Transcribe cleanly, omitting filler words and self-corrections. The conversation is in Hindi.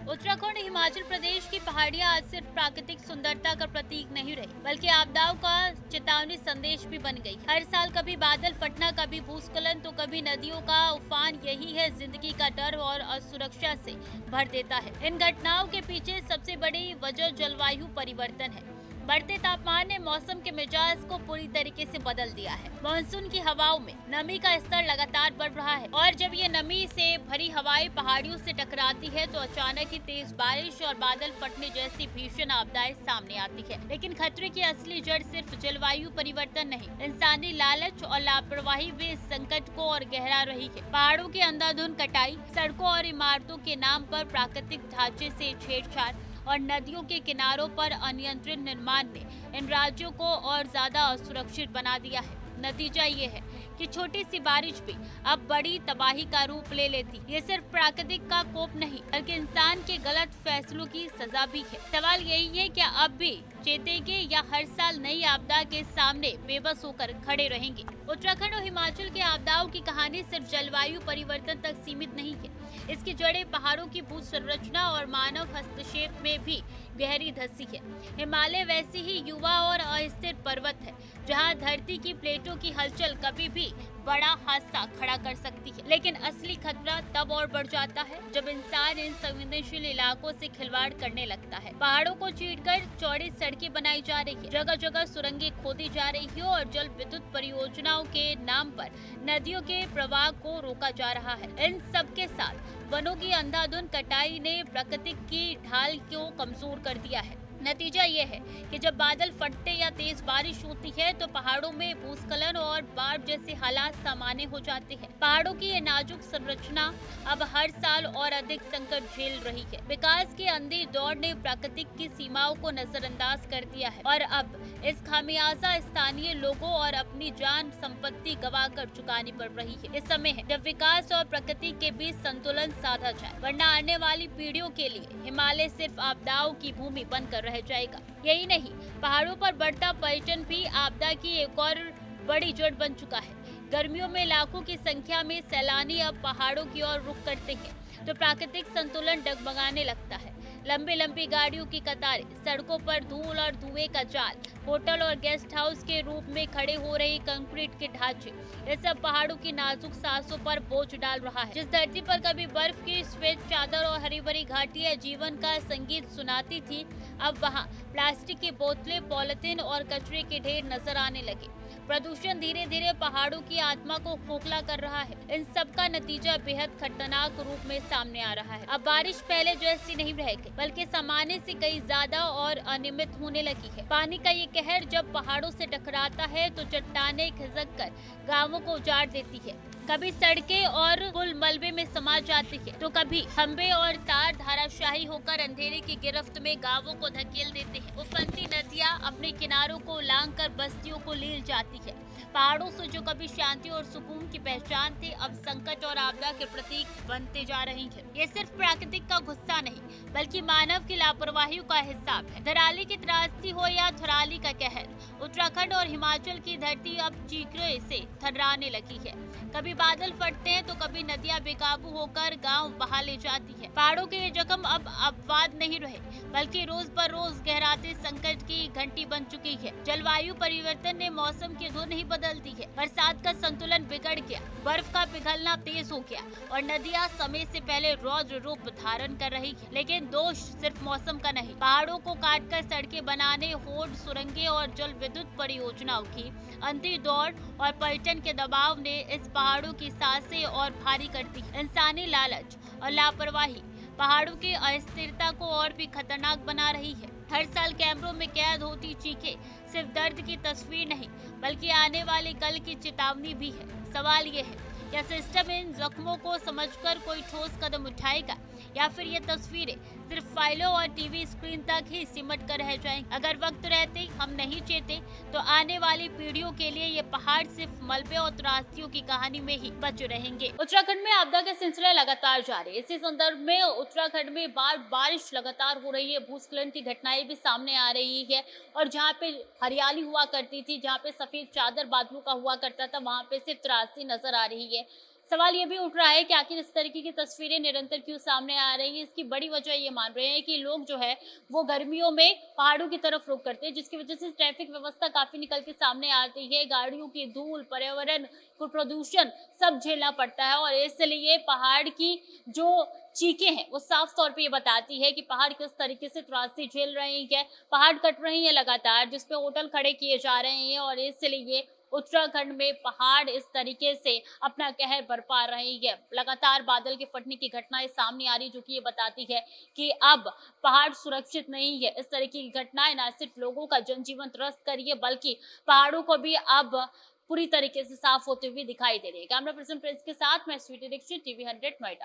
उत्तराखंड और हिमाचल प्रदेश की पहाड़ियां आज सिर्फ प्राकृतिक सुंदरता का प्रतीक नहीं रही, बल्कि आपदाओं का चेतावनी संदेश भी बन गई। हर साल कभी बादल फटना, कभी भूस्खलन, तो कभी नदियों का उफान, यही है जिंदगी का डर और असुरक्षा से भर देता है। इन घटनाओं के पीछे सबसे बड़ी वजह जलवायु परिवर्तन है। बढ़ते तापमान ने मौसम के मिजाज को पूरी तरीके से बदल दिया है। मानसून की हवाओं में नमी का स्तर लगातार बढ़ रहा है और जब ये नमी से भरी हवाएं पहाड़ियों से टकराती है तो अचानक ही तेज बारिश और बादल फटने जैसी भीषण आपदाएं सामने आती है। लेकिन खतरे की असली जड़ सिर्फ जलवायु परिवर्तन नहीं, इंसानी लालच और लापरवाही भी इस संकट को और गहरा रही है। पहाड़ों की अंधाधुंध कटाई, सड़कों और इमारतों के नाम पर प्राकृतिक ढांचे से छेड़छाड़ और नदियों के किनारों पर अनियंत्रित निर्माण ने इन राज्यों को और ज्यादा असुरक्षित बना दिया है। नतीजा ये है कि छोटी सी बारिश भी अब बड़ी तबाही का रूप ले लेती। ये सिर्फ प्राकृतिक का कोप नहीं, बल्कि इंसान के गलत फैसलों की सजा भी है। सवाल यही है, क्या अब भी चेतेंगे या हर साल नई आपदा के सामने बेबस होकर खड़े रहेंगे? उत्तराखंड और हिमाचल के आपदाओं की कहानी सिर्फ जलवायु परिवर्तन तक सीमित नहीं है। इसकी जड़ें पहाड़ों की भू संरचना और मानव हस्तक्षेप में भी गहरी धसी है। हिमालय वैसी ही युवा और अस्थिर पर्वत है, जहां धरती की प्लेटों की हलचल कभी भी बड़ा हादसा खड़ा कर सकती है। लेकिन असली खतरा तब और बढ़ जाता है जब इंसान इन संवेदनशील इलाकों से खिलवाड़ करने लगता है। पहाड़ों को चीरकर चौड़ी सड़कें बनाई जा रही है, जगह जगह सुरंगें खोदी जा रही है और जल विद्युत परियोजनाओं के नाम पर नदियों के प्रवाह को रोका जा रहा है। इन सब के साथ वनों की अंधाधुंध कटाई ने प्रकृति की ढाल को कमजोर कर दिया है। नतीजा ये है कि जब बादल फटते या तेज बारिश होती है तो पहाड़ों में भूस्खलन और बाढ़ जैसे हालात सामान्य हो जाते हैं। पहाड़ों की ये नाजुक संरचना अब हर साल और अधिक संकट झेल रही है। विकास की अंधी दौड़ ने प्राकृतिक की सीमाओं को नजरअंदाज कर दिया है और अब इस खामियाजा स्थानीय लोगों और अपनी जान संपत्ति गवा कर चुकानी पड़ रही है। इस समय है जब विकास और प्रकृति के बीच संतुलन साधा जाए, वरना आने वाली पीढ़ियों के लिए हिमालय सिर्फ आपदाओं की भूमि बनकर रह जाएगा। यही नहीं, पहाड़ों पर बढ़ता पर्यटन भी आपदा की एक और बड़ी जड़ बन चुका है। गर्मियों में लाखों की संख्या में सैलानी अब पहाड़ों की ओर रुख करते हैं तो प्राकृतिक संतुलन डगमगाने लगता है। लंबी लंबी गाड़ियों की कतारें, सड़कों पर धूल और धुएं का जाल, होटल और गेस्ट हाउस के रूप में खड़े हो रहे कंक्रीट के ढांचे, ये सब पहाड़ों की नाजुक सांसों पर बोझ डाल रहा है। जिस धरती पर कभी बर्फ की श्वेत चादर और हरी भरी घाटियां जीवन का संगीत सुनाती थी, अब वहाँ प्लास्टिक की बोतलें, पॉलिथीन और कचरे के ढेर नजर आने लगे। प्रदूषण धीरे धीरे पहाड़ों की आत्मा को खोखला कर रहा है। इन सब का नतीजा बेहद खतरनाक रूप में सामने आ रहा है। अब बारिश पहले जैसी नहीं रह गई, बल्कि सामान्य से कई ज्यादा और अनियमित होने लगी है। पानी का ये कहर जब पहाड़ों से टकराता है तो चट्टानें खिसक कर गांवों को उजाड़ देती है। कभी सड़कें और पुल मलबे में समा जाती है तो कभी खंबे और तार धाराशाही होकर अंधेरे की गिरफ्त में गांवों को धकेल देते हैं। उफनती नदियां अपने किनारों को लांग कर बस्तियों को लील जाती है। पहाड़ों से जो कभी शांति और सुकून की पहचान थे, अब संकट और आपदा के प्रतीक बनते जा रहे हैं। ये सिर्फ प्राकृतिक का गुस्सा नहीं, बल्कि मानव की लापरवाही का हिसाब है। धराली की त्रासदी हो या थराली का कहर, उत्तराखंड और हिमाचल की धरती अब चीखने से थर्राने लगी है। कभी बादल फटते हैं तो कभी नदियां बेकाबू होकर गांव बहा ले जाती है। पहाड़ों के ये जख्म अब अपवाद नहीं रहे, बल्कि रोज पर रोज गहराते संकट की घंटी बन चुकी है। जलवायु परिवर्तन ने मौसम की धुन ही बदल दी है। बरसात का संतुलन बिगड़ गया, बर्फ का पिघलना तेज हो गया और नदियां समय से पहले रौद्र रूप धारण कर रही है। लेकिन दोष सिर्फ मौसम का नहीं, पहाड़ों को काटकर सड़कें बनाने, होड़, सुरंगें और जल विद्युत परियोजनाओं की अंधी दौड़ और पर्यटन के दबाव ने इस पहाड़ों की सांसें और भारी कर दी। इंसानी लालच और लापरवाही पहाड़ों की अस्थिरता को और भी खतरनाक बना रही है। हर साल कैमरों में कैद होती चीखें सिर्फ दर्द की तस्वीर नहीं, बल्कि आने वाले कल की चेतावनी भी है। सवाल ये है, क्या सिस्टम इन जख्मों को समझकर कोई ठोस कदम उठाएगा या फिर ये तस्वीरें सिर्फ फाइलों और टीवी स्क्रीन तक ही सिमट कर रह जाएंगी? अगर वक्त रहते हम नहीं चेते तो आने वाली पीढ़ियों के लिए ये पहाड़ सिर्फ मलबे और त्रासदियों की कहानी में ही बच रहेंगे। उत्तराखंड में आपदा का सिलसिला लगातार जारी है। इसी संदर्भ में उत्तराखंड में बारिश लगातार हो रही है, भूस्खलन की घटनाएं भी सामने आ रही है और जहाँ पे हरियाली हुआ करती थी, जहाँ पे सफेद चादर बादलों का हुआ करता था, वहाँ पे सिर्फ त्रासदी नजर आ रही है। सवाल ये भी उठ रहा है कि आखिर इस तरीके की तस्वीरें निरंतर क्यों सामने आ रही हैं। इसकी बड़ी वजह ये मान रहे हैं कि लोग जो है वो गर्मियों में पहाड़ों की तरफ रुख करते हैं, जिसकी वजह से ट्रैफिक व्यवस्था काफी निकल के सामने आती है। गाड़ियों की धूल, पर्यावरण को प्रदूषण सब झेलना पड़ता है और इसलिए पहाड़ की जो चीखें हैं वो साफ तौर पे ये बताती है कि पहाड़ किस तरीके से त्रासदी झेल रहे हैं। पहाड़ कट रहे हैं लगातार, जिसपे होटल खड़े किए जा रहे हैं और इसलिए उत्तराखंड में पहाड़ इस तरीके से अपना कहर बरपा रही है। लगातार बादल के फटने की घटनाएं सामने आ रही, जो कि ये बताती है कि अब पहाड़ सुरक्षित नहीं है। इस तरह की घटनाएं न सिर्फ लोगों का जनजीवन त्रस्त कर रही है, बल्कि पहाड़ों को भी अब पूरी तरीके से साफ होते हुए दिखाई दे रही है। कैमरा पर्सन प्रिंस के साथ मैं स्वीटी दीक्षित, टीवी 100 नोएडा।